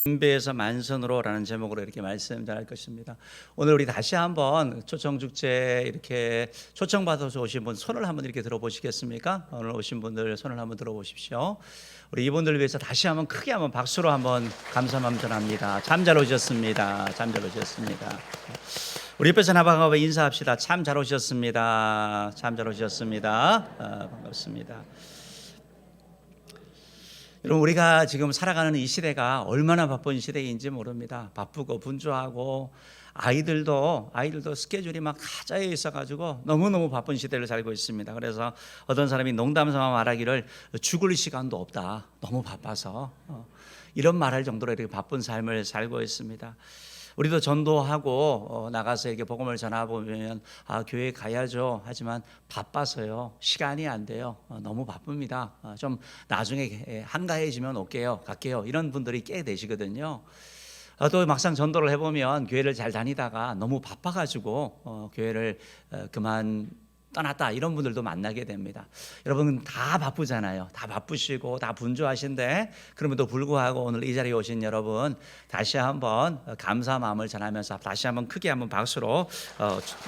분배에서 만선으로라는 제목으로 이렇게 말씀 전할 것입니다. 오늘 우리 다시 한번 초청축제 이렇게 초청받아서 오신 분 손을 한번 이렇게 들어보시겠습니까? 오늘 오신 분들 손을 한번 들어보십시오. 우리 이분들을 위해서 다시 한번 크게 한번 박수로 한번 감사 마음 전합니다. 참 잘 오셨습니다. 참 잘 오셨습니다. 우리 옆에서 나방하고 인사합시다. 참 잘 오셨습니다. 참 잘 오셨습니다. 반갑습니다. 여러분, 우리가 지금 살아가는 이 시대가 얼마나 바쁜 시대인지 모릅니다. 바쁘고 분주하고 아이들도 스케줄이 막 가짜에 있어가지고 너무너무 바쁜 시대를 살고 있습니다. 그래서 어떤 사람이 농담삼아 말하기를 죽을 시간도 없다, 너무 바빠서, 이런 말할 정도로 이렇게 바쁜 삶을 살고 있습니다. 우리도 전도하고 나가서 이렇게 복음을 전하보면 교회 가야죠 하지만 바빠서요 시간이 안 돼요. 너무 바쁩니다. 좀 나중에 한가해지면 갈게요 이런 분들이 꽤 되시거든요. 또 막상 전도를 해보면 교회를 잘 다니다가 너무 바빠가지고 교회를 그만 떠났다 이런 분들도 만나게 됩니다. 여러분 다 바쁘잖아요. 다 바쁘시고 다 분주하신데 그럼에도 불구하고 오늘 이 자리에 오신 여러분 다시 한번 감사 마음을 전하면서 다시 한번 크게 한번 박수로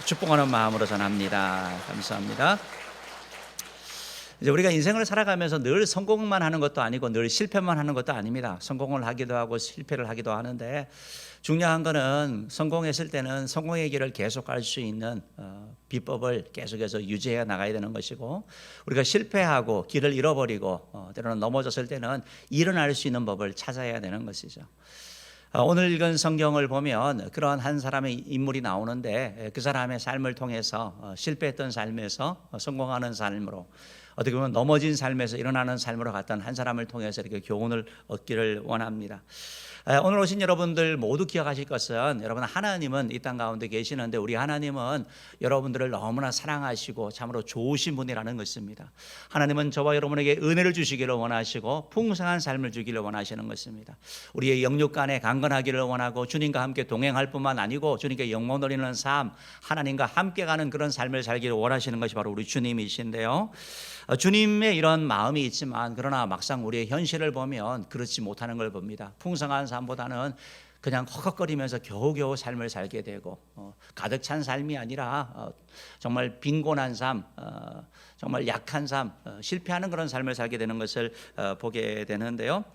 축복하는 마음으로 전합니다. 감사합니다. 이제 우리가 인생을 살아가면서 늘 성공만 하는 것도 아니고 늘 실패만 하는 것도 아닙니다. 성공을 하기도 하고 실패를 하기도 하는데 중요한 거는 성공했을 때는 성공의 길을 계속 갈 수 있는 비법을 계속해서 유지해 나가야 되는 것이고, 우리가 실패하고 길을 잃어버리고 때로는 넘어졌을 때는 일어날 수 있는 법을 찾아야 되는 것이죠. 오늘 읽은 성경을 보면 그런 한 사람의 인물이 나오는데 그 사람의 삶을 통해서 실패했던 삶에서 성공하는 삶으로, 어떻게 보면 넘어진 삶에서 일어나는 삶으로 갔던 한 사람을 통해서 이렇게 교훈을 얻기를 원합니다. 오늘 오신 여러분들 모두 기억하실 것은, 여러분 하나님은 이 땅 가운데 계시는데 우리 하나님은 여러분들을 너무나 사랑하시고 참으로 좋으신 분이라는 것입니다. 하나님은 저와 여러분에게 은혜를 주시기를 원하시고 풍성한 삶을 주기를 원하시는 것입니다. 우리의 영육 간에 강건하기를 원하고 주님과 함께 동행할 뿐만 아니고 주님께 영광 돌리는 삶, 하나님과 함께 가는 그런 삶을 살기를 원하시는 것이 바로 우리 주님이신데요. 주님의 이런 마음이 있지만 그러나 막상 우리의 현실을 보면 그렇지 못하는 걸 봅니다. 풍성한 삶보다는 그냥 헉헉거리면서 겨우겨우 삶을 살게 되고 가득 찬 삶이 아니라 정말 빈곤한 삶, 정말 약한 삶, 실패하는 그런 삶을 살게 되는 것을 보게 되는데요.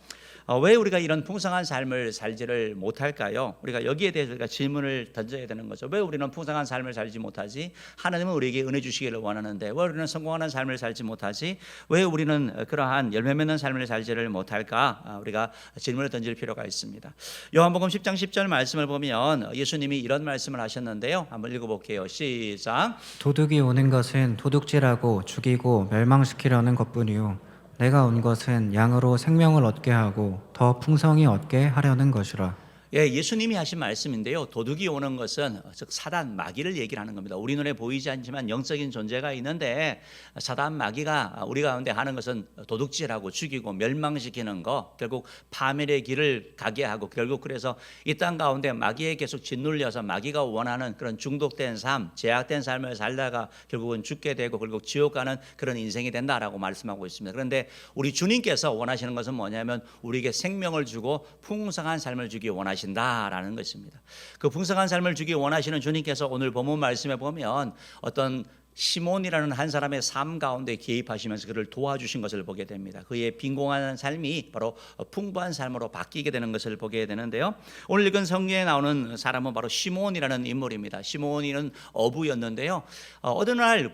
왜 우리가 이런 풍성한 삶을 살지를 못할까요? 우리가 여기에 대해서 우리가 질문을 던져야 되는 거죠. 왜 우리는 풍성한 삶을 살지 못하지? 하나님은 우리에게 은혜 주시기를 원하는데 왜 우리는 성공하는 삶을 살지 못하지? 왜 우리는 그러한 열매 맺는 삶을 살지를 못할까? 우리가 질문을 던질 필요가 있습니다. 요한복음 10장 10절 말씀을 보면 예수님이 이런 말씀을 하셨는데요. 한번 읽어볼게요. 시작. 도둑이 오는 것은 도둑질하고 죽이고 멸망시키려는 것뿐이요 내가 온 것은 양으로 생명을 얻게 하고 더 풍성히 얻게 하려는 것이라. 예수님이 하신 말씀인데요. 도둑이 오는 것은 즉 사단, 마귀를 얘기를 하는 겁니다. 우리 눈에 보이지 않지만 영적인 존재가 있는데 사단, 마귀가 우리 가운데 하는 것은 도둑질하고 죽이고 멸망시키는 거, 결국 파멸의 길을 가게 하고, 결국 그래서 이 땅 가운데 마귀에 계속 짓눌려서 마귀가 원하는 그런 중독된 삶, 제약된 삶을 살다가 결국은 죽게 되고 결국 지옥 가는 그런 인생이 된다라고 말씀하고 있습니다. 그런데 우리 주님께서 원하시는 것은 뭐냐면 우리에게 생명을 주고 풍성한 삶을 주기 원하십니다. 라는 것입니다. 그 풍성한 삶을 주기 원하시는 주님께서 오늘 본문 말씀에 보면 어떤 시몬이라는 한 사람의 삶 가운데 개입하시면서 그를 도와주신 것을 보게 됩니다. 그의 빈곤한 삶이 바로 풍부한 삶으로 바뀌게 되는 것을 보게 되는데요. 오늘 읽은 성경에 나오는 사람은 바로 시몬이라는 인물입니다. 시몬이는 어부였는데요. 어느 날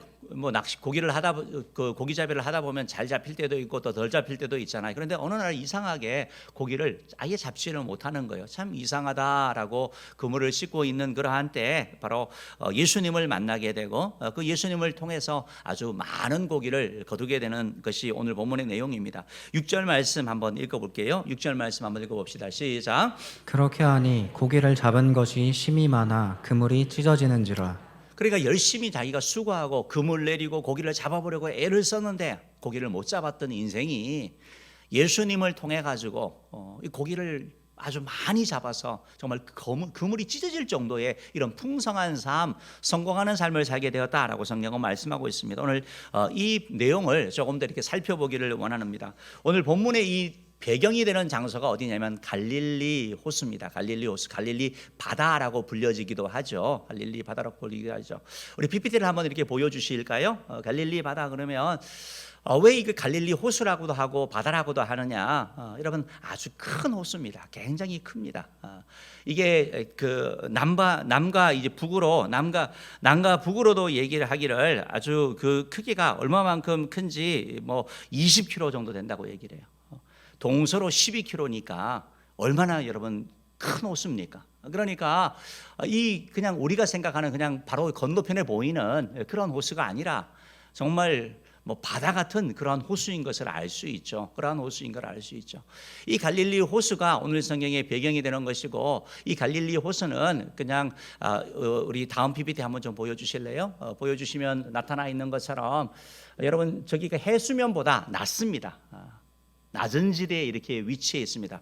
고기를 하다 고기잡이를 하다 보면 잘 잡힐 때도 있고 또 덜 잡힐 때도 있잖아요. 그런데 어느 날 이상하게 고기를 아예 잡지를 못하는 거예요. 참 이상하다라고 그물을 씻고 있는 그러한 때에 바로 예수님을 만나게 되고 그 예수님을 통해서 아주 많은 고기를 거두게 되는 것이 오늘 본문의 내용입니다. 6절 말씀 한번 읽어볼게요. 6절 말씀 한번 읽어봅시다. 시작. 그렇게 하니 고기를 잡은 것이 심이 많아 그물이 찢어지는지라. 그러니까 열심히 자기가 수고하고 금을 내리고 고기를 잡아보려고 애를 썼는데 고기를 못 잡았던 인생이 예수님을 통해 가지고 이 고기를 아주 많이 잡아서 정말 그물이 찢어질 정도의 이런 풍성한 삶, 성공하는 삶을 살게 되었다라고 성경은 말씀하고 있습니다. 오늘 이 내용을 조금 더 이렇게 살펴보기를 원합니다. 오늘 본문의 이 배경이 되는 장소가 어디냐면 갈릴리 호수입니다. 갈릴리 호수, 갈릴리 바다라고 불려지기도 하죠. 갈릴리 바다라고 불리기도 하죠. 우리 PPT를 한번 이렇게 보여주실까요? 갈릴리 바다 그러면 왜 이게 갈릴리 호수라고도 하고 바다라고도 하느냐? 여러분 아주 큰 호수입니다. 굉장히 큽니다. 이게 그 남과 이제 북으로 남과 북으로도 얘기를 하기를 아주 그 크기가 얼마만큼 큰지 뭐 20km 정도 된다고 얘기를 해요. 동서로 12km니까 얼마나 여러분 큰 호수입니까? 그러니까 이 그냥 우리가 생각하는 그냥 바로 건너편에 보이는 그런 호수가 아니라 정말 뭐 바다 같은 그러한 호수인 것을 알 수 있죠. 그러한 호수인 걸 알 수 있죠. 이 갈릴리 호수가 오늘 성경의 배경이 되는 것이고, 이 갈릴리 호수는 그냥 우리 다음 PPT 한번 좀 보여주실래요? 보여주시면 나타나 있는 것처럼 여러분 저기가 해수면보다 낮습니다. 낮은 지대에 이렇게 위치해 있습니다.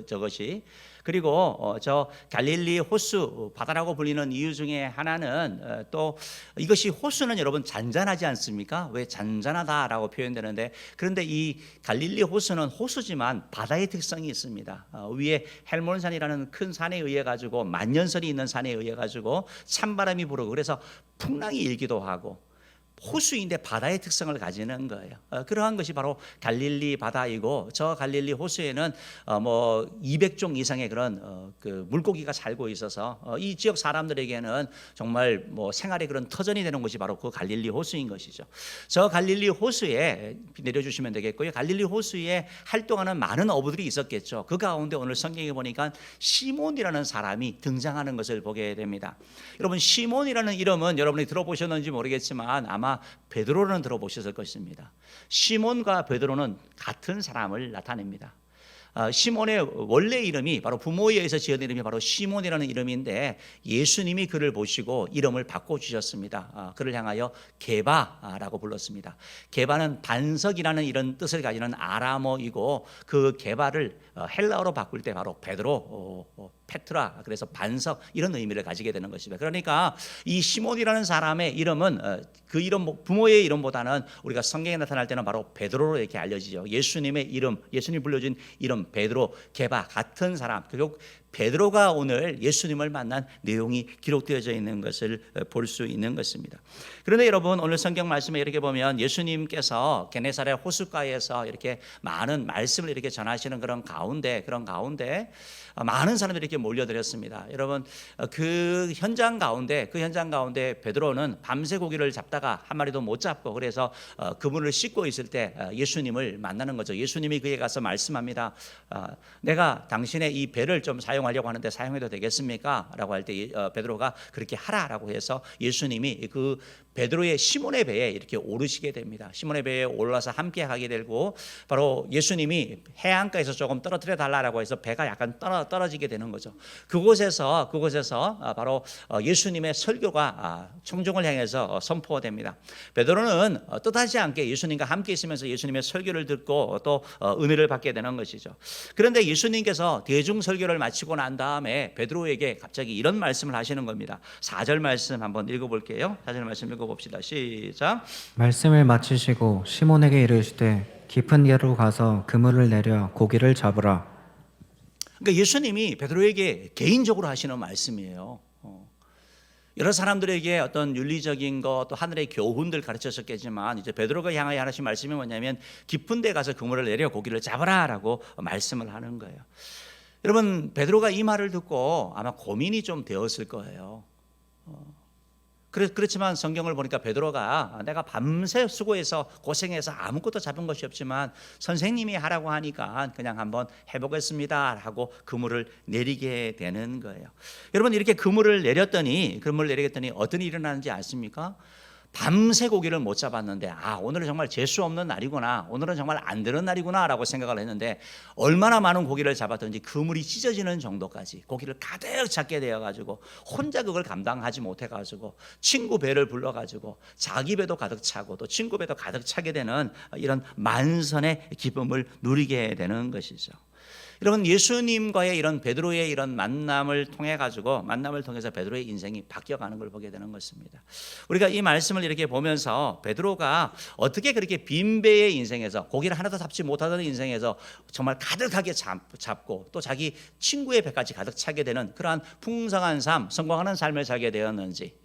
저것이. 그리고 저 갈릴리 호수 바다라고 불리는 이유 중에 하나는 또 이것이 호수는 여러분 잔잔하지 않습니까? 왜 잔잔하다라고 표현되는데, 그런데 이 갈릴리 호수는 호수지만 바다의 특성이 있습니다. 위에 헬몬산이라는 큰 산에 의해 가지고 만년설이 있는 산에 의해 가지고 찬바람이 불고 그래서 풍랑이 일기도 하고 호수인데 바다의 특성을 가지는 거예요. 그러한 것이 바로 갈릴리 바다이고, 저 갈릴리 호수에는 뭐 200종 이상의 그런 그 물고기가 살고 있어서 이 지역 사람들에게는 정말 뭐 생활의 그런 터전이 되는 곳이 바로 그 갈릴리 호수인 것이죠. 저 갈릴리 호수에 내려주시면 되겠고요. 갈릴리 호수에 활동하는 많은 어부들이 있었겠죠. 그 가운데 오늘 성경에 보니까 시몬이라는 사람이 등장하는 것을 보게 됩니다. 여러분 시몬이라는 이름은 여러분이 들어보셨는지 모르겠지만 아마 베드로는 들어보셨을 것입니다. 시몬과 베드로는 같은 사람을 나타냅니다. 시몬의 원래 이름이 바로 부모에 의해서 지은 이름이 바로 시몬이라는 이름인데, 예수님이 그를 보시고 이름을 바꿔주셨습니다. 그를 향하여 게바라고 불렀습니다. 게바는 반석이라는 이런 뜻을 가지는 아람어이고, 그 게바를 헬라어로 바꿀 때 바로 베드로, 페트라, 그래서 반석 이런 의미를 가지게 되는 것입니다. 그러니까 이 시몬이라는 사람의 이름은 그 이름 부모의 이름보다는 우리가 성경에 나타날 때는 바로 베드로로 이렇게 알려지죠. 예수님의 이름, 예수님 불려준 이름 베드로, 게바 같은 사람. 결국 베드로가 오늘 예수님을 만난 내용이 기록되어져 있는 것을 볼 수 있는 것입니다. 그런데 여러분 오늘 성경 말씀에 이렇게 보면 예수님께서 게네사렛 호숫가에서 이렇게 많은 말씀을 이렇게 전하시는 그런 가운데 많은 사람들이 이렇게 몰려들었습니다. 여러분 그 현장 가운데 베드로는 밤새 고기를 잡다가 한 마리도 못 잡고, 그래서 그물을 씻고 있을 때 예수님을 만나는 거죠. 예수님이 그에 가서 말씀합니다. 내가 당신의 이 배를 좀 사용하려고 하는데 사용해도 되겠습니까? 라고 할 때 베드로가 그렇게 하라라고 해서 예수님이 그 베드로의 시몬의 배에 이렇게 오르시게 됩니다. 시몬의 배에 올라서 함께 하게 되고, 바로 예수님이 해안가에서 조금 떨어뜨려 달라고 해서 배가 약간 떨어지게 되는 거죠. 그곳에서 바로 예수님의 설교가 청중을 향해서 선포됩니다. 베드로는 뜻하지 않게 예수님과 함께 있으면서 예수님의 설교를 듣고 또 은혜를 받게 되는 것이죠. 그런데 예수님께서 대중 설교를 마치고 난 다음에 베드로에게 갑자기 이런 말씀을 하시는 겁니다. 4절 말씀 한번 읽어볼게요. 4절 말씀 읽어봅시다. 시작. 말씀을 마치시고 시몬에게 이르시되 깊은 데로 가서 그물을 내려 고기를 잡으라. 그러니까 예수님이 베드로에게 개인적으로 하시는 말씀이에요. 여러 사람들에게 어떤 윤리적인 것 또 하늘의 교훈들 가르쳤었겠지만, 이제 베드로가 향하여 하신 말씀이 뭐냐면 깊은 데 가서 그물을 내려 고기를 잡으라라고 말씀을 하는 거예요. 여러분 베드로가 이 말을 듣고 아마 고민이 좀 되었을 거예요. 그렇지만 성경을 보니까 베드로가 내가 밤새 수고해서 고생해서 아무것도 잡은 것이 없지만 선생님이 하라고 하니까 그냥 한번 해보겠습니다 하고 그물을 내리게 되는 거예요. 여러분 이렇게 그물을 내렸더니 어떤 일이 일어나는지 아십니까? 밤새 고기를 못 잡았는데 오늘은 정말 재수 없는 날이구나, 오늘은 정말 안 되는 날이구나 라고 생각을 했는데, 얼마나 많은 고기를 잡았던지 그물이 찢어지는 정도까지 고기를 가득 잡게 되어가지고 혼자 그걸 감당하지 못해가지고 친구 배를 불러가지고 자기 배도 가득 차고 또 친구 배도 가득 차게 되는 이런 만선의 기쁨을 누리게 되는 것이죠. 여러분, 예수님과의 이런 베드로의 이런 만남을 통해서 베드로의 인생이 바뀌어가는 걸 보게 되는 것입니다. 우리가 이 말씀을 이렇게 보면서 베드로가 어떻게 그렇게 빈배의 인생에서 고기를 하나도 잡지 못하던 인생에서 정말 가득하게 잡고 또 자기 친구의 배까지 가득 차게 되는 그러한 풍성한 삶, 성공하는 삶을 살게 되었는지,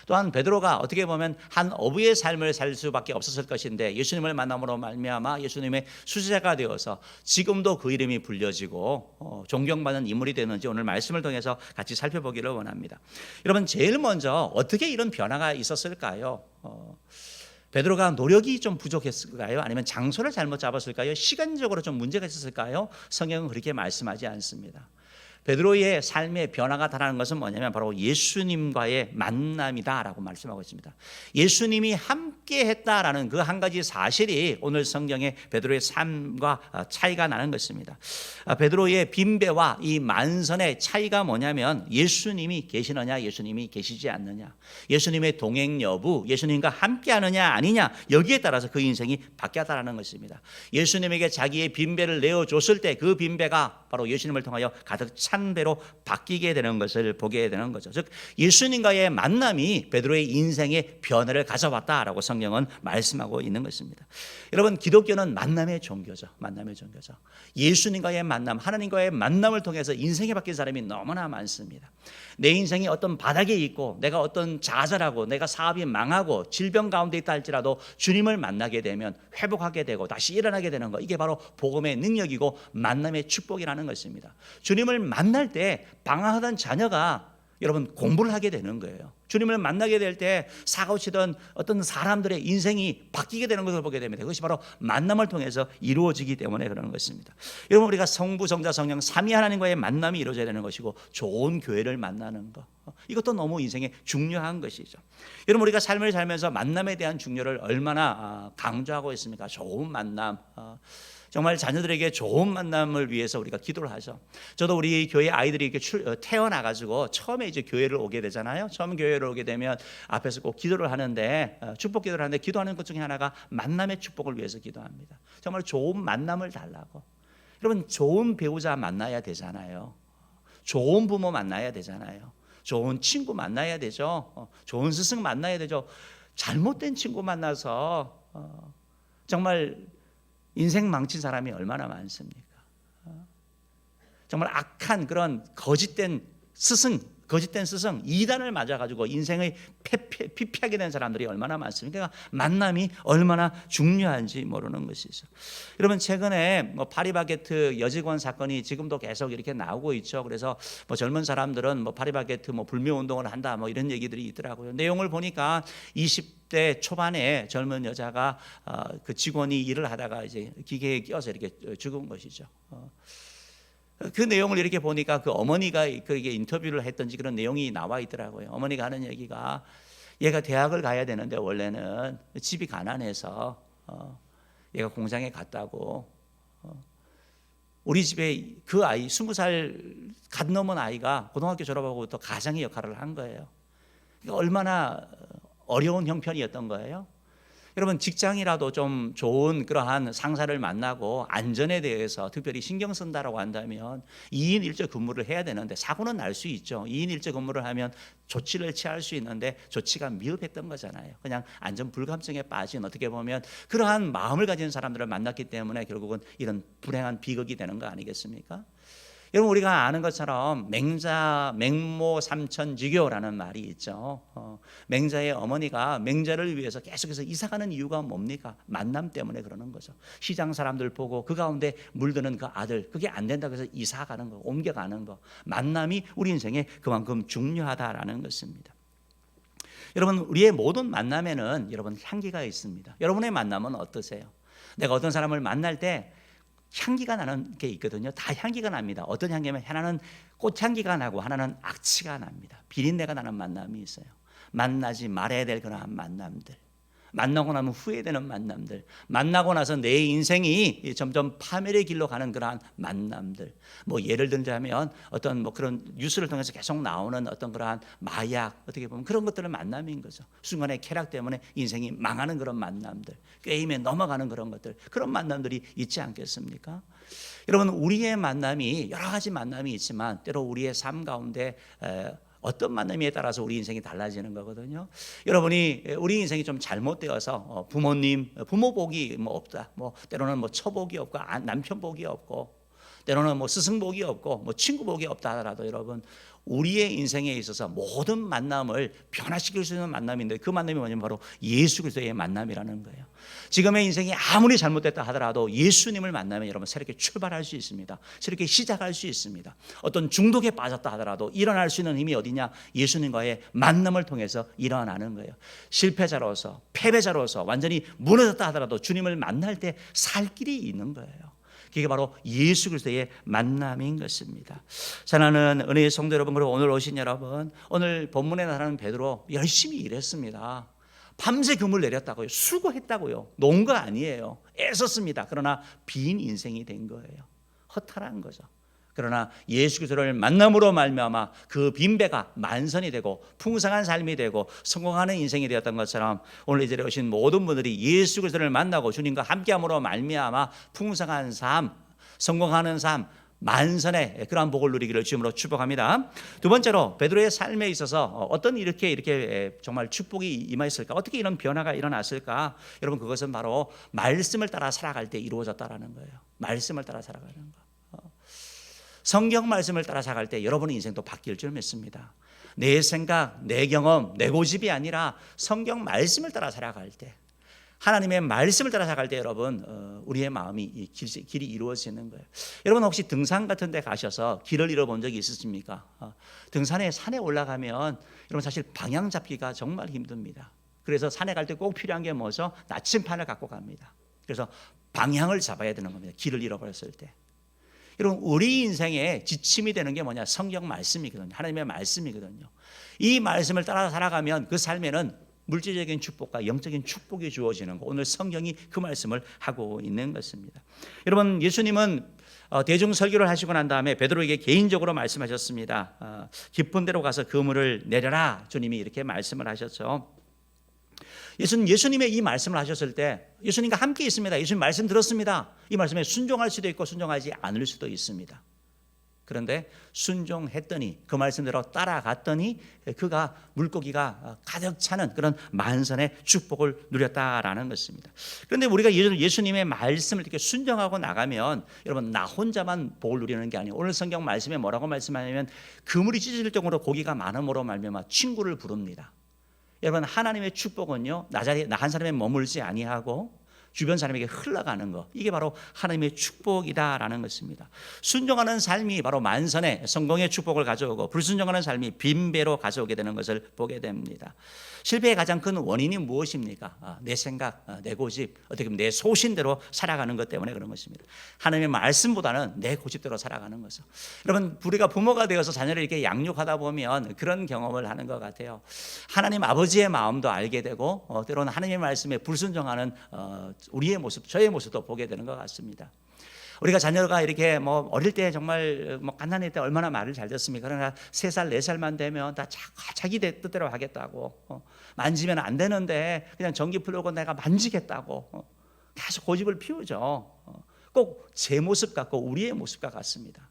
또한 베드로가 어떻게 보면 한 어부의 삶을 살 수밖에 없었을 것인데 예수님을 만남으로 말미암아 예수님의 수제자가 되어서 지금도 그 이름이 불려지고 존경받는 인물이 되는지 오늘 말씀을 통해서 같이 살펴보기를 원합니다. 여러분, 제일 먼저 어떻게 이런 변화가 있었을까요? 베드로가 노력이 좀 부족했을까요? 아니면 장소를 잘못 잡았을까요? 시간적으로 좀 문제가 있었을까요? 성경은 그렇게 말씀하지 않습니다. 베드로의 삶의 변화가 달하는 것은 뭐냐면 바로 예수님과의 만남이다라고 말씀하고 있습니다. 예수님이 함께 했다라는 그 한 가지 사실이 오늘 성경의 베드로의 삶과 차이가 나는 것입니다. 베드로의 빈배와 이 만선의 차이가 뭐냐면 예수님이 계시느냐 예수님이 계시지 않느냐, 예수님의 동행 여부, 예수님과 함께 하느냐 아니냐, 여기에 따라서 그 인생이 바뀌었다라는 것입니다. 예수님에게 자기의 빈배를 내어줬을 때 그 빈배가 바로 예수님을 통하여 가득 찬 배로 바뀌게 되는 것을 보게 되는 거죠. 즉 예수님과의 만남이 베드로의 인생의 변화를 가져왔다라고 성경은 말씀하고 있는 것입니다. 여러분, 기독교는 만남의 종교죠. 만남의 종교죠. 예수님과의 만남, 하나님과의 만남을 통해서 인생이 바뀐 사람이 너무나 많습니다. 내 인생이 어떤 바닥에 있고 내가 어떤 좌절하고 내가 사업이 망하고 질병 가운데 있다 할지라도 주님을 만나게 되면 회복하게 되고 다시 일어나게 되는 것, 이게 바로 복음의 능력이고 만남의 축복이라는 것입니다. 주님을 만날 때 방황하던 자녀가 여러분 공부를 하게 되는 거예요. 주님을 만나게 될 때 사고치던 어떤 사람들의 인생이 바뀌게 되는 것을 보게 됩니다. 그것이 바로 만남을 통해서 이루어지기 때문에 그러는 것입니다. 여러분, 우리가 성부, 성자, 성령 삼위 하나님과의 만남이 이루어져야 되는 것이고 좋은 교회를 만나는 것, 이것도 너무 인생에 중요한 것이죠. 여러분, 우리가 삶을 살면서 만남에 대한 중요를 얼마나 강조하고 있습니까? 좋은 만남, 정말 자녀들에게 좋은 만남을 위해서 우리가 기도를 하죠. 저도 우리 교회 아이들이 이렇게 태어나가지고 처음에 이제 교회를 오게 되잖아요. 처음 교회를 오게 되면 앞에서 꼭 기도를 하는데, 축복 기도를 하는데, 기도하는 것 중에 하나가 만남의 축복을 위해서 기도합니다. 정말 좋은 만남을 달라고. 여러분, 좋은 배우자 만나야 되잖아요. 좋은 부모 만나야 되잖아요. 좋은 친구 만나야 되죠. 좋은 스승 만나야 되죠. 잘못된 친구 만나서 정말 인생 망친 사람이 얼마나 많습니까? 정말 악한 그런 거짓된 스승, 이단을 맞아가지고 인생의 피폐하게 된 사람들이 얼마나 많습니까? 그러니까 만남이 얼마나 중요한지 모르는 것이죠. 여러분, 최근에 파리바게트 여직원 사건이 지금도 계속 이렇게 나오고 있죠. 그래서 젊은 사람들은 파리바게트 불매 운동을 한다 이런 얘기들이 있더라고요. 내용을 보니까 20대 초반에 젊은 여자가 그 직원이 일을 하다가 이제 기계에 끼어서 이렇게 죽은 것이죠. 그 내용을 이렇게 보니까 그 어머니가 그게 인터뷰를 했던지 그런 내용이 나와 있더라고요. 어머니가 하는 얘기가 얘가 대학을 가야 되는데 원래는 집이 가난해서 얘가 공장에 갔다고, 우리 집에 그 아이 20살 갓 넘은 아이가 고등학교 졸업하고부터 가장의 역할을 한 거예요. 그러니까 얼마나 어려운 형편이었던 거예요. 여러분, 직장이라도 좀 좋은 그러한 상사를 만나고 안전에 대해서 특별히 신경 쓴다라고 한다면 2인 1조 근무를 해야 되는데, 사고는 날 수 있죠. 2인 1조 근무를 하면 조치를 취할 수 있는데 조치가 미흡했던 거잖아요. 그냥 안전 불감증에 빠진, 어떻게 보면 그러한 마음을 가진 사람들을 만났기 때문에 결국은 이런 불행한 비극이 되는 거 아니겠습니까? 여러분, 우리가 아는 것처럼 맹모 삼천지교라는 말이 있죠. 맹자의 어머니가 맹자를 위해서 계속해서 이사가는 이유가 뭡니까? 만남 때문에 그러는 거죠. 시장 사람들 보고 그 가운데 물드는 그 아들, 그게 안 된다고 해서 이사가는 거, 옮겨가는 거, 만남이 우리 인생에 그만큼 중요하다라는 것입니다. 여러분, 우리의 모든 만남에는 여러분 향기가 있습니다. 여러분의 만남은 어떠세요? 내가 어떤 사람을 만날 때 향기가 나는 게 있거든요. 다 향기가 납니다. 어떤 향기면 하나는 꽃향기가 나고 하나는 악취가 납니다. 비린내가 나는 만남이 있어요. 만나지 말아야 될 그러한 만남들. 만나고 나면 후회되는 만남들, 만나고 나서 내 인생이 점점 파멸의 길로 가는 그러한 만남들. 뭐 예를 들자면 어떤 뭐 그런 뉴스를 통해서 계속 나오는 어떤 그러한 마약, 어떻게 보면 그런 것들은 만남인 거죠. 순간의 쾌락 때문에 인생이 망하는 그런 만남들, 게임에 넘어가는 그런 것들, 그런 만남들이 있지 않겠습니까? 여러분, 우리의 만남이 여러 가지 만남이 있지만 때로 우리의 삶 가운데 어떤 만남에 따라서 우리 인생이 달라지는 거거든요. 여러분이 우리 인생이 좀 잘못되어서 부모님, 부모 복이 뭐 없다, 뭐 때로는 뭐 처복이 없고 남편 복이 없고 때로는 뭐 스승 복이 없고 뭐 친구 복이 없다 하더라도 여러분, 우리의 인생에 있어서 모든 만남을 변화시킬 수 있는 만남인데 그 만남이 뭐냐면 바로 예수 그리스도의 만남이라는 거예요. 지금의 인생이 아무리 잘못됐다 하더라도 예수님을 만나면 여러분 새롭게 출발할 수 있습니다. 새롭게 시작할 수 있습니다. 어떤 중독에 빠졌다 하더라도 일어날 수 있는 힘이 어디냐? 예수님과의 만남을 통해서 일어나는 거예요. 실패자로서 패배자로서 완전히 무너졌다 하더라도 주님을 만날 때 살 길이 있는 거예요. 그게 바로 예수 그리스도의 만남인 것입니다. 사랑하는 은혜의 성도 여러분, 그리고 오늘 오신 여러분, 오늘 본문에 나타나는 베드로 열심히 일했습니다. 밤새 금을 내렸다고요. 수고했다고요. 논 거 아니에요. 애썼습니다. 그러나 빈 인생이 된 거예요. 허탈한 거죠. 그러나 예수 그리스도를 만남으로 말미암아 그 빈배가 만선이 되고 풍성한 삶이 되고 성공하는 인생이 되었던 것처럼 오늘 이 자리에 오신 모든 분들이 예수 그리스도를 만나고 주님과 함께함으로 말미암아 풍성한 삶, 성공하는 삶, 만선의 그러한 복을 누리기를 주님으로 축복합니다. 두 번째로 베드로의 삶에 있어서 어떤 이렇게 정말 축복이 임했을까? 어떻게 이런 변화가 일어났을까? 여러분, 그것은 바로 말씀을 따라 살아갈 때 이루어졌다라는 거예요. 말씀을 따라 살아가는 거. 성경 말씀을 따라 살아갈 때 여러분의 인생도 바뀔 줄 믿습니다. 내 생각, 내 경험, 내 고집이 아니라 성경 말씀을 따라 살아갈 때, 하나님의 말씀을 따라 살아갈 때 여러분, 우리의 마음이 길이 이루어지는 거예요. 여러분, 혹시 등산 같은 데 가셔서 길을 잃어본 적이 있으십니까? 산에 올라가면 여러분 사실 방향 잡기가 정말 힘듭니다. 그래서 산에 갈 때 꼭 필요한 게 뭐죠? 나침판을 갖고 갑니다. 그래서 방향을 잡아야 되는 겁니다. 길을 잃어버렸을 때. 여러분, 우리 인생에 지침이 되는 게 뭐냐? 성경 말씀이거든요. 하나님의 말씀이거든요. 이 말씀을 따라 살아가면 그 삶에는 물질적인 축복과 영적인 축복이 주어지는 거. 오늘 성경이 그 말씀을 하고 있는 것입니다. 여러분, 예수님은 대중 설교를 하시고 난 다음에 베드로에게 개인적으로 말씀하셨습니다. 깊은 데로 가서 그물을 내려라. 주님이 이렇게 말씀을 하셨죠. 예수님의 이 말씀을 하셨을 때 예수님과 함께 있습니다. 예수님 말씀 들었습니다. 이 말씀에 순종할 수도 있고 순종하지 않을 수도 있습니다. 그런데 순종했더니, 그 말씀대로 따라갔더니 그가 물고기가 가득 차는 그런 만선의 축복을 누렸다라는 것입니다. 그런데 우리가 예수님의 말씀을 이렇게 순종하고 나가면 여러분, 나 혼자만 복을 누리는 게 아니에요. 오늘 성경 말씀에 뭐라고 말씀하냐면 그물이 찢어질 정도로 고기가 많음으로 말미암아 친구를 부릅니다. 여러분, 하나님의 축복은요, 나 한 사람에 머물지 아니하고 주변 사람에게 흘러가는 것, 이게 바로 하나님의 축복이다라는 것입니다. 순종하는 삶이 바로 만선의 성공의 축복을 가져오고 불순종하는 삶이 빈배로 가져오게 되는 것을 보게 됩니다. 실패의 가장 큰 원인이 무엇입니까? 내 생각, 내 고집, 어떻게 보면 내 소신대로 살아가는 것 때문에 그런 것입니다. 하나님의 말씀보다는 내 고집대로 살아가는 거죠. 여러분, 우리가 부모가 되어서 자녀를 이렇게 양육하다 보면 그런 경험을 하는 것 같아요. 하나님 아버지의 마음도 알게 되고 때로는 하나님의 말씀에 불순종하는 우리의 모습, 저의 모습도 보게 되는 것 같습니다. 우리가 자녀가 이렇게 뭐 어릴 때 정말 뭐 갓난아기 때 얼마나 말을 잘 듣습니까? 그러나 3살, 4살만 되면 다 자기 뜻대로 하겠다고, 만지면 안 되는데 그냥 전기 풀려고 내가 만지겠다고 계속 고집을 피우죠. 꼭 제 모습 같고 우리의 모습과 같습니다.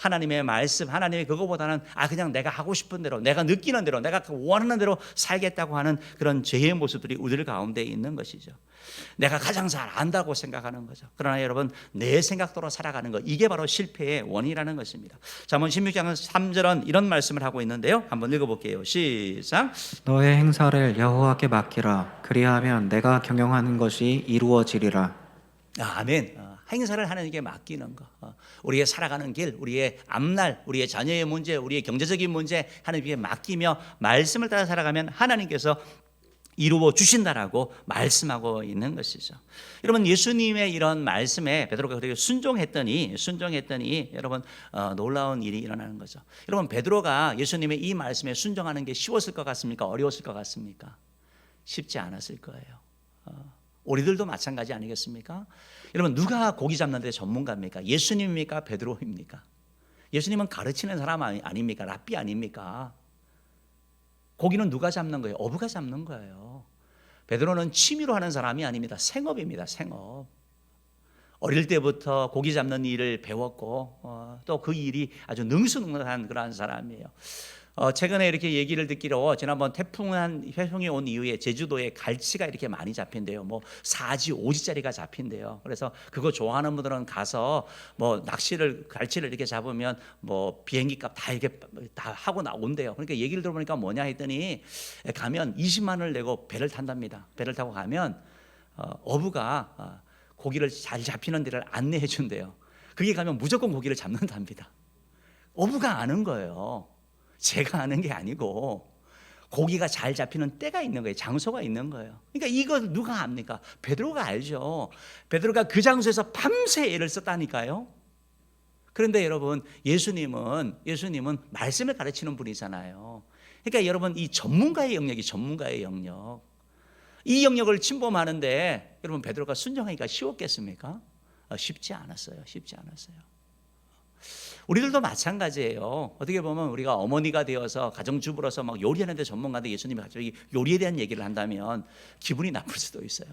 하나님의 말씀, 하나님의 그거보다는 그냥 내가 하고 싶은 대로, 내가 느끼는 대로, 내가 원하는 대로 살겠다고 하는 그런 죄의 모습들이 우리 가운데 있는 것이죠. 내가 가장 잘 안다고 생각하는 거죠. 그러나 여러분, 내 생각대로 살아가는 것, 이게 바로 실패의 원인이라는 것입니다. 잠언 16장 3절은 이런 말씀을 하고 있는데요. 한번 읽어볼게요. 시작. 너의 행사를 여호와께 맡기라. 그리하면 내가 경영하는 것이 이루어지리라. 아멘. 행사를 하나님께 맡기는 거, 우리의 살아가는 길, 우리의 앞날, 우리의 자녀의 문제, 우리의 경제적인 문제 하나님께 맡기며 말씀을 따라 살아가면 하나님께서 이루어 주신다라고 말씀하고 있는 것이죠. 여러분, 예수님의 이런 말씀에 베드로가 그렇게 순종했더니 여러분, 놀라운 일이 일어나는 거죠. 여러분, 베드로가 예수님의 이 말씀에 순종하는 게 쉬웠을 것 같습니까? 어려웠을 것 같습니까? 쉽지 않았을 거예요. 우리들도 마찬가지 아니겠습니까? 여러분, 누가 고기 잡는 데 전문가입니까? 예수님입니까? 베드로입니까? 예수님은 가르치는 사람 아닙니까? 랍비 아닙니까? 고기는 누가 잡는 거예요? 어부가 잡는 거예요. 베드로는 취미로 하는 사람이 아닙니다. 생업입니다. 생업. 어릴 때부터 고기 잡는 일을 배웠고 또 그 일이 아주 능수능란한 그러한 사람이에요. 최근에 이렇게 얘기를 듣기로 지난번 태풍이 온 이후에 제주도에 갈치가 이렇게 많이 잡힌대요. 뭐 4지, 5지짜리가 잡힌대요. 그래서 그거 좋아하는 분들은 가서 뭐 갈치를 이렇게 잡으면 뭐 비행기 값 다 이렇게 다 하고 나온대요. 그러니까 얘기를 들어보니까 뭐냐 했더니 가면 20만 원을 내고 배를 탄답니다. 배를 타고 가면 어부가 고기를 잘 잡히는 데를 안내해 준대요. 거기 가면 무조건 고기를 잡는답니다. 어부가 아는 거예요. 제가 아는 게 아니고 고기가 잘 잡히는 때가 있는 거예요. 장소가 있는 거예요. 그러니까 이걸 누가 압니까? 베드로가 알죠. 베드로가 그 장소에서 밤새 애를 썼다니까요. 그런데 여러분, 예수님은 말씀을 가르치는 분이잖아요. 그러니까 여러분, 이 전문가의 영역. 이 영역을 침범하는데 여러분, 베드로가 순종하기가 쉬웠겠습니까? 쉽지 않았어요. 우리들도 마찬가지예요. 어떻게 보면 우리가 어머니가 되어서 가정주부로서 막 요리하는 데 전문가인데 예수님이 갑자기 요리에 대한 얘기를 한다면 기분이 나쁠 수도 있어요.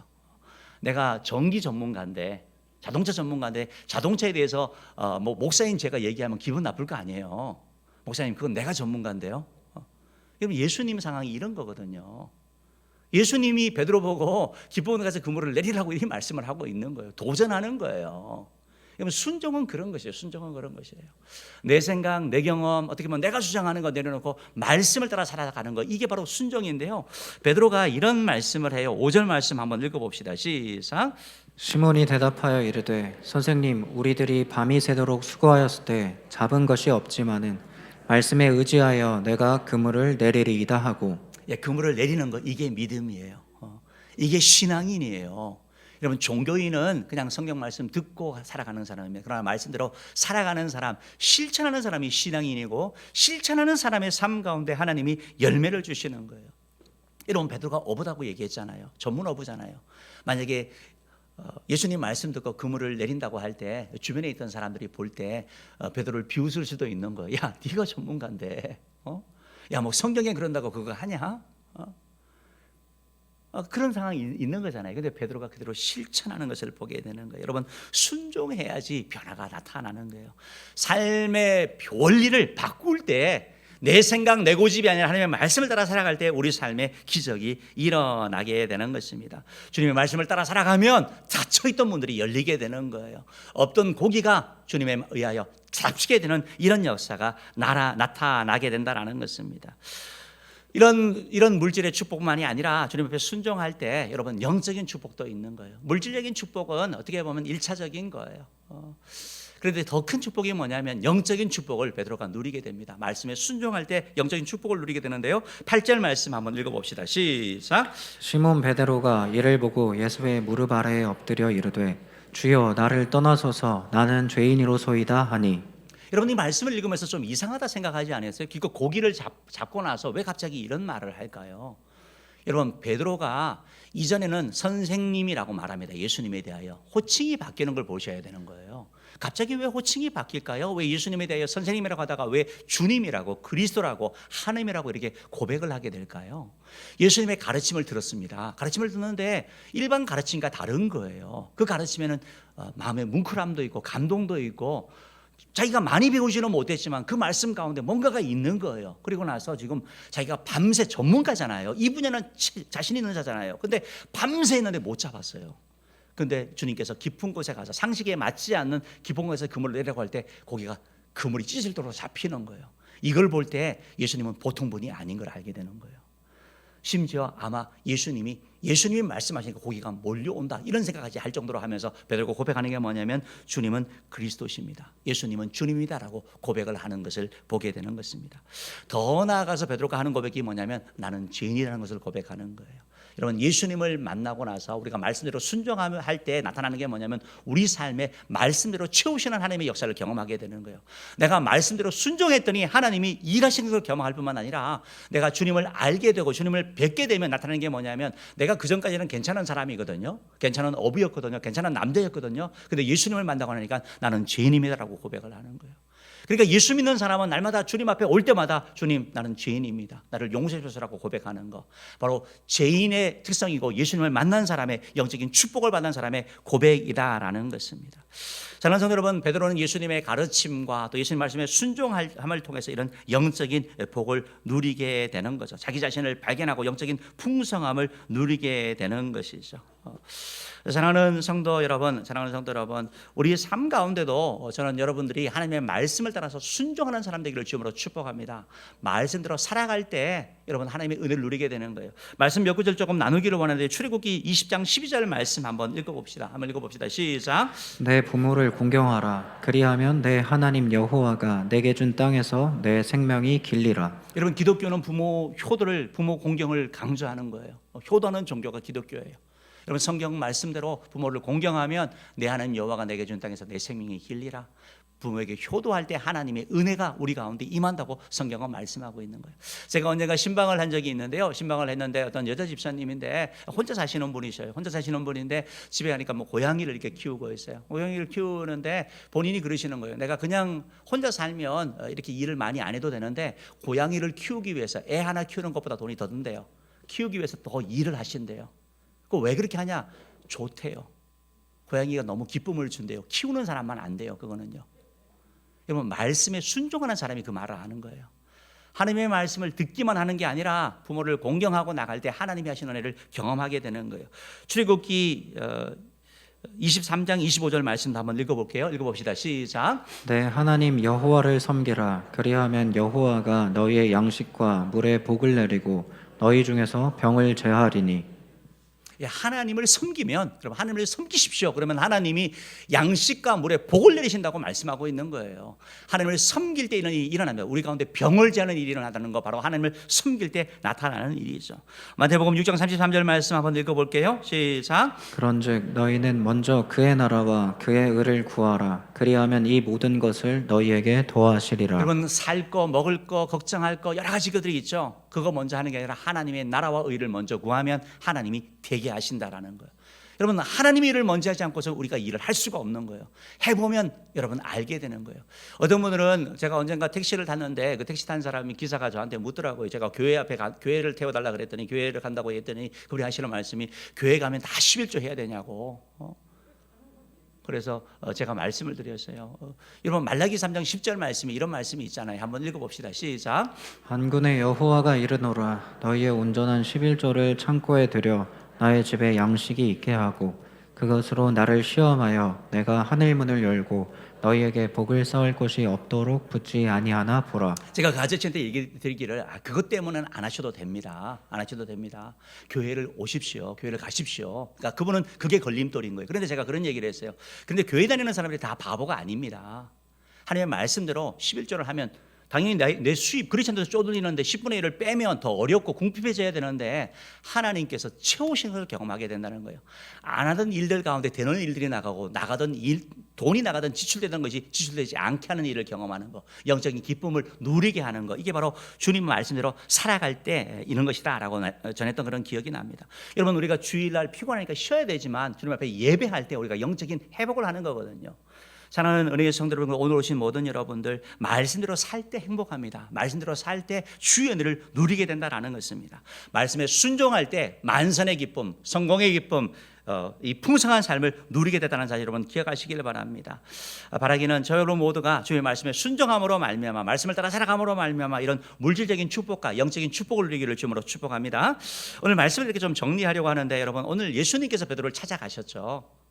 내가 전기 전문가인데, 자동차 전문가인데 자동차에 대해서 뭐 목사인 제가 얘기하면 기분 나쁠 거 아니에요. 목사님, 그건 내가 전문가인데요. 여러분, 예수님 상황이 이런 거거든요. 예수님이 베드로 보고 기브온에 가서 그물을 내리라고 이 말씀을 하고 있는 거예요. 도전하는 거예요. 순종은 그런 것이에요. 내 생각, 내 경험, 어떻게 보면 내가 주장하는 거 내려놓고 말씀을 따라 살아가는 거, 이게 바로 순종인데요. 베드로가 이런 말씀을 해요. 5절 말씀 한번 읽어봅시다. 시작. 시몬이 대답하여 이르되 선생님, 우리들이 밤이 새도록 수고하였을 때 잡은 것이 없지만은 말씀에 의지하여 내가 그물을 내리리이다 하고. 그물을 내리는 거, 이게 믿음이에요. 이게 신앙인이에요. 여러분, 종교인은 그냥 성경 말씀 듣고 살아가는 사람입니다. 그러나 말씀대로 살아가는 사람, 실천하는 사람이 신앙인이고, 실천하는 사람의 삶 가운데 하나님이 열매를 주시는 거예요. 여러분, 베드로가 어부다고 얘기했잖아요. 전문 어부잖아요. 만약에 예수님 말씀 듣고 그물을 내린다고 할 때 주변에 있던 사람들이 볼 때 베드로를 비웃을 수도 있는 거예요. 야, 네가 전문가인데 야, 뭐 성경에 그런다고 그거 하냐? 그런 상황이 있는 거잖아요. 근데 베드로가 그대로 실천하는 것을 보게 되는 거예요. 여러분, 순종해야지 변화가 나타나는 거예요. 삶의 원리를 바꿀 때 내 생각, 내 고집이 아니라 하나님의 말씀을 따라 살아갈 때 우리 삶에 기적이 일어나게 되는 것입니다. 주님의 말씀을 따라 살아가면 닫혀있던 문들이 열리게 되는 거예요. 없던 고기가 주님에 의하여 잡히게 되는 이런 역사가 나타나게 된다는 것입니다. 이런 물질의 축복만이 아니라 주님 앞에 순종할 때 여러분, 영적인 축복도 있는 거예요. 물질적인 축복은 어떻게 보면 1차적인 거예요. 그런데 더 큰 축복이 뭐냐면 영적인 축복을 베드로가 누리게 됩니다. 말씀에 순종할 때 영적인 축복을 누리게 되는데요. 8절 말씀 한번 읽어봅시다. 시작. 시몬 베드로가 이를 보고 예수의 무릎 아래에 엎드려 이르되 주여, 나를 떠나소서, 나는 죄인이로소이다 하니. 여러분, 이 말씀을 읽으면서 좀 이상하다 생각하지 않았어요? 기껏 고기를 잡고 나서 왜 갑자기 이런 말을 할까요? 여러분, 베드로가 이전에는 선생님이라고 말합니다. 예수님에 대하여 호칭이 바뀌는 걸 보셔야 되는 거예요. 갑자기 왜 호칭이 바뀔까요? 왜 예수님에 대하여 선생님이라고 하다가 왜 주님이라고, 그리스도라고, 하나님이라고 이렇게 고백을 하게 될까요? 예수님의 가르침을 들었습니다. 가르침을 듣는데 일반 가르침과 다른 거예요. 그 가르침에는 마음에 뭉클함도 있고 감동도 있고, 자기가 많이 배우지는 못했지만 그 말씀 가운데 뭔가가 있는 거예요. 그리고 나서 지금 자기가 밤새 전문가잖아요. 이 분야는 자신 있는 자잖아요. 근데 밤새 했는데 못 잡았어요. 근데 주님께서 깊은 곳에 가서 상식에 맞지 않는 깊은 곳에서 그물을 내려고 할 때 고기가 그물이 찢을 정도로 잡히는 거예요. 이걸 볼 때 예수님은 보통 분이 아닌 걸 알게 되는 거예요. 심지어 아마 예수님이 말씀하시니까 고기가 몰려온다 이런 생각까지 할 정도로 하면서 베드로가 고백하는 게 뭐냐면 주님은 그리스도십니다. 예수님은 주님이다라고 고백을 하는 것을 보게 되는 것입니다. 더 나아가서 베드로가 하는 고백이 뭐냐면 나는 죄인이라는 것을 고백하는 거예요. 여러분, 예수님을 만나고 나서 우리가 말씀대로 순종할 때 나타나는 게 뭐냐면 우리 삶에 말씀대로 채우시는 하나님의 역사를 경험하게 되는 거예요. 내가 말씀대로 순종했더니 하나님이 일하시는 걸 경험할 뿐만 아니라 내가 주님을 알게 되고 주님을 뵙게 되면 나타나는 게 뭐냐면 내가 그전까지는 괜찮은 사람이거든요. 괜찮은 어부였거든요. 괜찮은 남자였거든요. 근데 예수님을 만나고 나니까 나는 죄인입니다라고 고백을 하는 거예요. 그러니까 예수 믿는 사람은 날마다 주님 앞에 올 때마다 주님, 나는 죄인입니다. 나를 용서해 주소서라고 고백하는 거. 바로 죄인의 특성이고 예수님을 만난 사람의 영적인 축복을 받는 사람의 고백이다라는 것입니다. 사랑하는 성도 여러분, 베드로는 예수님의 가르침과 또 예수님 말씀에 순종함을 통해서 이런 영적인 복을 누리게 되는 거죠. 자기 자신을 발견하고 영적인 풍성함을 누리게 되는 것이죠. 사랑하는 성도 여러분, 우리 삶 가운데도 저는 여러분들이 하나님의 말씀을 따라서 순종하는 사람 되기를 주님으로 축복합니다. 말씀대로 살아갈 때 여러분 하나님의 은혜를 누리게 되는 거예요. 말씀 몇 구절 조금 나누기를 원하는데 출애굽기 20장 12절 말씀 한번 읽어봅시다. 시작. 내 부모를 공경하라. 그리하면 내 하나님 여호와가 내게 준 땅에서 내 생명이 길리라. 여러분, 기독교는 부모 공경을 강조하는 거예요. 효도하는 종교가 기독교예요. 여러분, 성경 말씀대로 부모를 공경하면 내 하나님 여호와가 내게 준 땅에서 내 생명이 길리라. 부모에게 효도할 때 하나님의 은혜가 우리 가운데 임한다고 성경은 말씀하고 있는 거예요. 제가 언젠가 신방을 한 적이 있는데요. 신방을 했는데 어떤 여자 집사님인데 혼자 사시는 분이셔요. 혼자 사시는 분인데 집에 가니까 뭐 고양이를 이렇게 키우고 있어요. 고양이를 키우는데 본인이 그러시는 거예요. 내가 그냥 혼자 살면 이렇게 일을 많이 안 해도 되는데 고양이를 키우기 위해서 애 하나 키우는 것보다 돈이 더 든대요. 키우기 위해서 더 일을 하신대요. 왜 그렇게 하냐? 좋대요. 고양이가 너무 기쁨을 준대요. 키우는 사람만 안 돼요. 그거는요. 여러분, 말씀에 순종하는 사람이 그 말을 하는 거예요. 하나님의 말씀을 듣기만 하는 게 아니라 부모를 공경하고 나갈 때 하나님이 하시는 은혜를 경험하게 되는 거예요. 출애굽기 23장 25절 말씀도 한번 읽어볼게요. 읽어봅시다. 시작. 내 하나님 여호와를 섬기라. 그리하면 여호와가 너희의 양식과 물에 복을 내리고 너희 중에서 병을 제하리니. 하나님을 섬기면, 여러분, 하나님을 섬기십시오. 그러면 하나님이 양식과 물에 복을 내리신다고 말씀하고 있는 거예요. 하나님을 섬길 때 이런 일이 일어납니다. 우리 가운데 병을 제하는 일이 일어나다는 거 바로 하나님을 섬길 때 나타나는 일이죠. 마태복음 6장 33절 말씀 한번 읽어볼게요. 시작. 그런즉 너희는 먼저 그의 나라와 그의 의를 구하라. 그리하면 이 모든 것을 너희에게 더하시리라. 여러분, 살 거, 먹을 거, 걱정할 거 여러 가지 것들이 있죠. 그거 먼저 하는 게 아니라 하나님의 나라와 의를 먼저 구하면 하나님이 되게 하신다라는 거예요. 여러분, 하나님의 일을 먼저 하지 않고서 우리가 일을 할 수가 없는 거예요. 해보면 여러분 알게 되는 거예요. 어떤 분들은 제가 언젠가 택시를 탔는데 그 택시 탄 사람이 기사가 저한테 묻더라고요. 제가 교회 앞에 교회를 태워달라 그랬더니 교회를 간다고 했더니 그분이 하시는 말씀이 교회 가면 다 11조 해야 되냐고. 그래서 제가 말씀을 드렸어요. 여러분, 말라기 3장 10절 말씀이 이런 말씀이 있잖아요. 한번 읽어봅시다. 시작. 만군의 여호와가 이르노라. 너희의 온전한 11조를 창고에 들여 나의 집에 양식이 있게 하고 그것으로 나를 시험하여 내가 하늘 문을 열고 너희에게 복을 쌓을 곳이 없도록 붙지 아니하나 보라. 제가 그 아저씨한테 얘기 드리기를 그것 때문은 안 하셔도 됩니다. 안 하셔도 됩니다. 교회를 오십시오. 교회를 가십시오. 그러니까 그분은 그게 걸림돌인 거예요. 그런데 제가 그런 얘기를 했어요. 근데 교회 다니는 사람들이 다 바보가 아닙니다. 하나님의 말씀대로 11조를 하면 당연히 내 수입 그렇지 않아도 쪼들리는데 10분의 1을 빼면 더 어렵고 궁핍해져야 되는데 하나님께서 채우시는 것을 경험하게 된다는 거예요. 안 하던 일들 가운데 되는 일들이 나가던 돈이 나가던 지출되던 것이 지출되지 않게 하는 일을 경험하는 거, 영적인 기쁨을 누리게 하는 거, 이게 바로 주님 말씀대로 살아갈 때 이런 것이다 라고 전했던 그런 기억이 납니다. 여러분, 우리가 주일날 피곤하니까 쉬어야 되지만 주님 앞에 예배할 때 우리가 영적인 회복을 하는 거거든요. 사랑하는 은혜의 성도 여러분, 오늘 오신 모든 여러분들 말씀대로 살 때 행복합니다. 말씀대로 살 때 주의 은혜를 누리게 된다라는 것입니다. 말씀에 순종할 때 만선의 기쁨, 성공의 기쁨, 이 풍성한 삶을 누리게 되다는 사실 여러분 기억하시길 바랍니다. 바라기는 저 여러분 모두가 주의 말씀에 순종함으로 말미암아 말씀을 따라 살아감으로 말미암아 이런 물질적인 축복과 영적인 축복을 누리기를 주님으로 축복합니다. 오늘 말씀을 이렇게 좀 정리하려고 하는데 여러분, 오늘 예수님께서 베드로를 찾아가셨죠.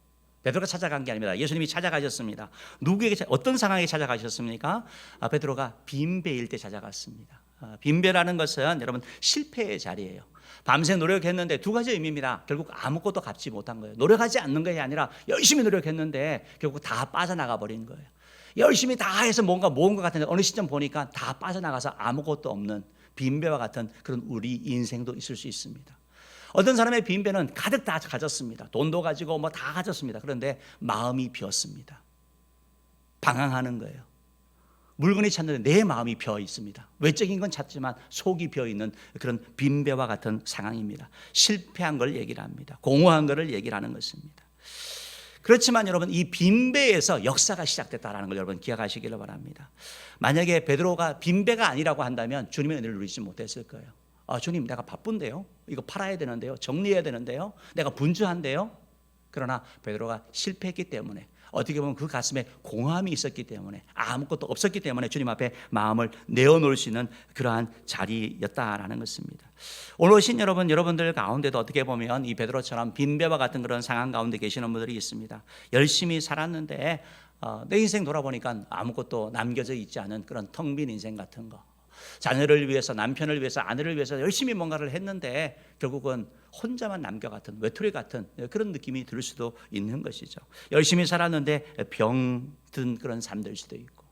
베드로가 찾아간 게 아닙니다. 예수님이 찾아가셨습니다. 누구에게, 어떤 상황에 찾아가셨습니까? 베드로가 빈배일 때 찾아갔습니다. 빈배라는 것은 여러분 실패의 자리예요. 밤새 노력했는데 두 가지 의미입니다. 결국 아무것도 갚지 못한 거예요. 노력하지 않는 것이 아니라 열심히 노력했는데 결국 다 빠져나가 버린 거예요. 열심히 다 해서 뭔가 모은 것 같은데 어느 시점 보니까 다 빠져나가서 아무것도 없는 빈배와 같은 그런 우리 인생도 있을 수 있습니다. 어떤 사람의 빈배는 가득 다 가졌습니다. 돈도 가지고 뭐 다 가졌습니다. 그런데 마음이 비었습니다. 방황하는 거예요. 물건이 찾는데 내 마음이 비어 있습니다. 외적인 건 찾지만 속이 비어 있는 그런 빈배와 같은 상황입니다. 실패한 걸 얘기를 합니다. 공허한 것을 얘기를 하는 것입니다. 그렇지만 여러분, 이 빈배에서 역사가 시작됐다는 걸 여러분 기억하시기를 바랍니다. 만약에 베드로가 빈배가 아니라고 한다면 주님의 은혜를 누리지 못했을 거예요. 주님, 내가 바쁜데요, 이거 팔아야 되는데요, 정리해야 되는데요, 내가 분주한데요. 그러나 베드로가 실패했기 때문에, 어떻게 보면 그 가슴에 공함이 있었기 때문에, 아무것도 없었기 때문에 주님 앞에 마음을 내어놓을 수 있는 그러한 자리였다라는 것입니다. 오늘 오신 여러분들 가운데도 어떻게 보면 이 베드로처럼 빈배와 같은 그런 상황 가운데 계시는 분들이 있습니다. 열심히 살았는데 내 인생 돌아보니까 아무것도 남겨져 있지 않은 그런 텅 빈 인생 같은 거. 자녀를 위해서, 남편을 위해서, 아내를 위해서 열심히 뭔가를 했는데 결국은 혼자만 남겨 같은, 외톨이 같은 그런 느낌이 들 수도 있는 것이죠. 열심히 살았는데 병든 그런 삶 될 수도 있고,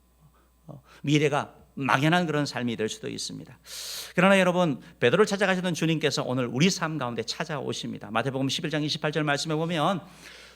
미래가 막연한 그런 삶이 될 수도 있습니다. 그러나 여러분, 베드로를 찾아가시던 주님께서 오늘 우리 삶 가운데 찾아오십니다. 마태복음 11장 28절 말씀에 보면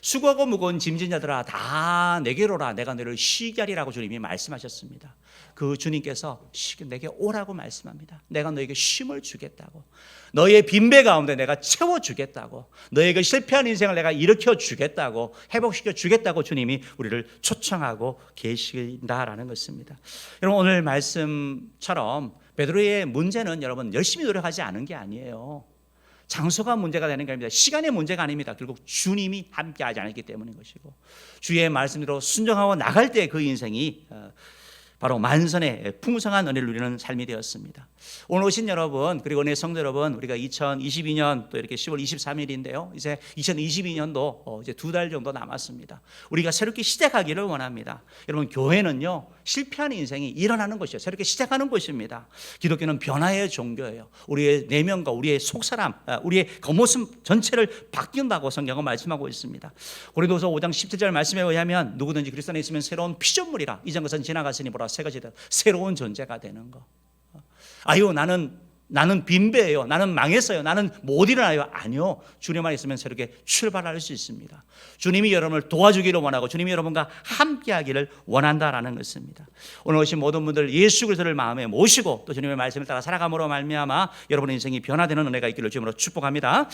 수고하고 무거운 짐진 자들아 다 내게로 오라, 내가 너를 쉬게 하리라고 주님이 말씀하셨습니다. 그 주님께서 내게 오라고 말씀합니다. 내가 너에게 쉼을 주겠다고, 너의 빈배 가운데 내가 채워주겠다고, 너의 그 실패한 인생을 내가 일으켜 주겠다고, 회복시켜 주겠다고 주님이 우리를 초청하고 계신다라는 것입니다. 여러분, 오늘 말씀처럼 베드로의 문제는 여러분 열심히 노력하지 않은 게 아니에요. 장소가 문제가 되는 게 아닙니다. 시간의 문제가 아닙니다. 결국 주님이 함께하지 않았기 때문인 것이고, 주의 말씀대로 순종하고 나갈 때 그 인생이 바로 만선의 풍성한 은혜를 누리는 삶이 되었습니다. 오늘 오신 여러분, 그리고 내 성도 여러분, 우리가 2022년 또 이렇게 10월 23일인데요. 이제 2022년도 이제 2달 정도 남았습니다. 우리가 새롭게 시작하기를 원합니다. 여러분, 교회는요, 실패한 인생이 일어나는 것이에요. 새롭게 시작하는 곳입니다. 기독교는 변화의 종교예요. 우리의 내면과 우리의 속사람, 우리의 겉모습 전체를 바뀐다고 성경은 말씀하고 있습니다. 고린도서 5장 17절 말씀에 의하면 누구든지 그리스도 안에 있으면 새로운 피조물이라, 이전 것은 지나갔으니 보라 새 것이 되어 새로운 존재가 되는 거. 아유, 나는 빈배예요, 나는 망했어요, 나는 못 일어나요. 아니요, 주님 안에 있으면 새롭게 출발할 수 있습니다. 주님이 여러분을 도와주기를 원하고 주님이 여러분과 함께하기를 원한다라는 것입니다. 오늘 오신 모든 분들 예수 그리스도를 마음에 모시고 또 주님의 말씀을 따라 살아감으로 말미암아 여러분의 인생이 변화되는 은혜가 있기를 주님으로 축복합니다.